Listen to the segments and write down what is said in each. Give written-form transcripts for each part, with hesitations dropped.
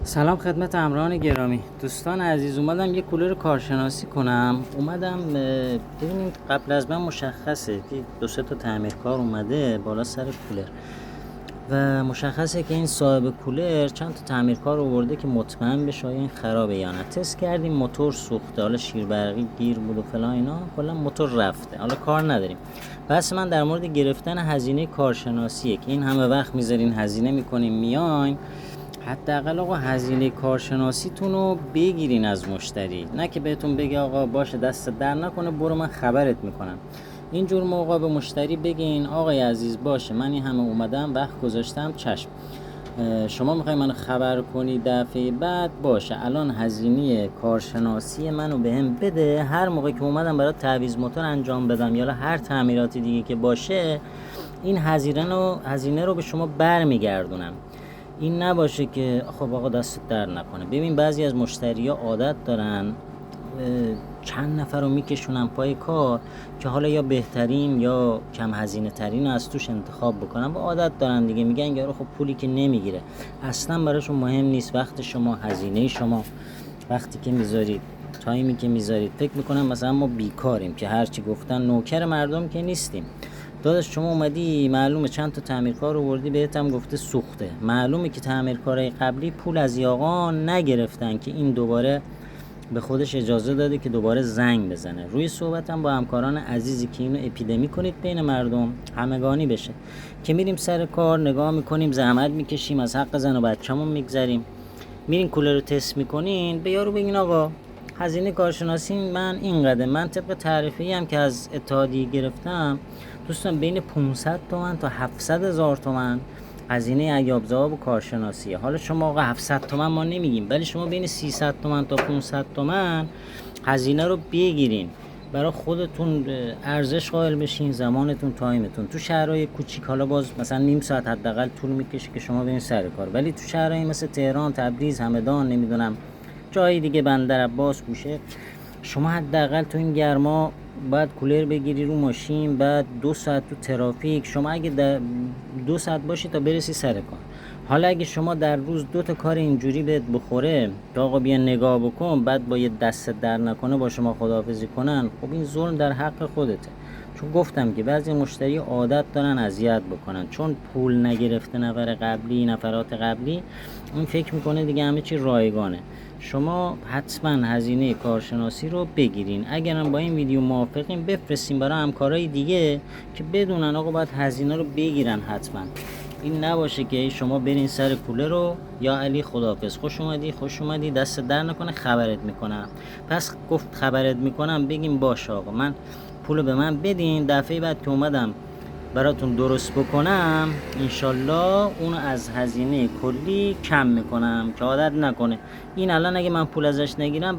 سلام خدمت همراهان گرامی. دوستان عزیز، اومدم یه کولر کارشناسی کنم. ببینید قبل از من مشخصه که دو سه تا تعمیرکار اومده بالا سر کولر و مشخصه که این صاحب کولر چند تا تعمیرکار آورده که مطمئن بشه این خرابه یا نه. تست کردیم موتور سوخته، حالا شیربرقی گیر بود و فلان اینا، کلا موتور رفته، حالا کار نداریم. بس من در مورد گرفتن هزینه کارشناسیه که این همه وقت میذارین هزینه میکنین میاین، حداقل آقا هزینه کارشناسیتون رو بگیرین از مشتری، نه که بهتون بگه آقا باشه دست در نکنه برو من خبرت میکنم. اینجور موقع به مشتری بگین آقای عزیز باشه من این همه اومدم وقت گذاشتم، چشم شما میخوای منو خبر کنی دفعه بعد، باشه الان هزینه کارشناسی منو بهم بده، هر موقع که اومدم برای تعویض موتور انجام بدم یا هر تعمیرات دیگه که باشه این هزینه رو به شما برمیگردونم. این نباشه که خب آقا دست در نکنه. ببین بعضی از مشتری‌ها عادت دارن چند نفر رو میکشونن پای کار که حالا یا بهترین یا کم هزینه ترین از توش انتخاب بکنن و عادت دارن دیگه، میگن یارو خب پولی که نمیگیره، اصلا براشون مهم نیست وقت شما، هزینه شما، وقتی که میذارید، تایمی که میذارید. فکر میکنم مثلا ما بیکاریم که هرچی گفتن نوکر مردم که نیستیم. داداش شما اومدی معلومه چند تا تعمیرکار آوردی بهت هم گفته سوخته، معلومه که تعمیرکارای قبلی پول از آقا نگرفتن که این دوباره به خودش اجازه داده که دوباره زنگ بزنه. روی صحبتم با همکاران عزیزی که اینو اپیدمی کنید بین مردم همگانی بشه که میریم سر کار نگاه میکنیم زحمت میکشیم از حق زن و بچه‌مون میگذریم، میرین کولر رو تست میکنین به یارو بگین آقا هزینه کارشناسی من اینقدر، من طبق تعرفه‌ای هم که از اتحادیه گرفتم دوستان بین 500 تومن تا 700 هزار تومن هزینه عیاب ضواب و کارشناسیه. حالا شما آقا 700 تومن ما نمیگیم، ولی شما بین 300 تومن تا 500 تومن هزینه رو بگیرین برای خودتون، ارزش قائل بشین، زمانتون، تایمتون. تو شهرهای کوچیک حالا باز مثلا نیم ساعت حداقل طول میکشه که شما برین سر کار، ولی تو شهرهای مثل تهران، تبریز، همدان، نمیدونم جای دیگه، بندر عباس، بوشهر، شما حداقل تو این گرما باید کولر بگیری رو ماشین، بعد 2 ساعت تو ترافیک، شما اگه 2 ساعت باشی تا برسی سر کار. حالا اگه شما در روز 2 تا کار اینجوری بهت بخوره که آقا بیا نگاه بکن، بعد با یه دست در نکنه با شما خداحافظی کنن، خب این ظلم در حق خودته. چون گفتم که بعضی مشتری عادت دارن اذیت بکنن، چون پول نگرفته نفرات قبلی اون فکر میکنه دیگه همه چی رایگانه. شما حتما هزینه کارشناسی رو بگیرین. اگرم با این ویدیو موافقین بفرستین برای همکارای دیگه که بدونن آقا باید هزینه رو بگیرن حتما. این نباشه که شما برین سر کولر رو یا علی خداحافظ، خوش اومدی دست در نکنه خبرت میکنم. پس گفت خبرت میکنم، بگیم باشه آقا من پولو به من بدین، دفعه بعد که اومدم براتون درست بکنم انشالله اونو از هزینه کلی کم میکنم که عادت نکنه. این الان اگه من پول ازش نگیرم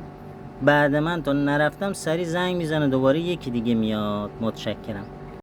بعد من تا نرفتم سری زنگ میزنه دوباره یکی دیگه میاد. متشکرم.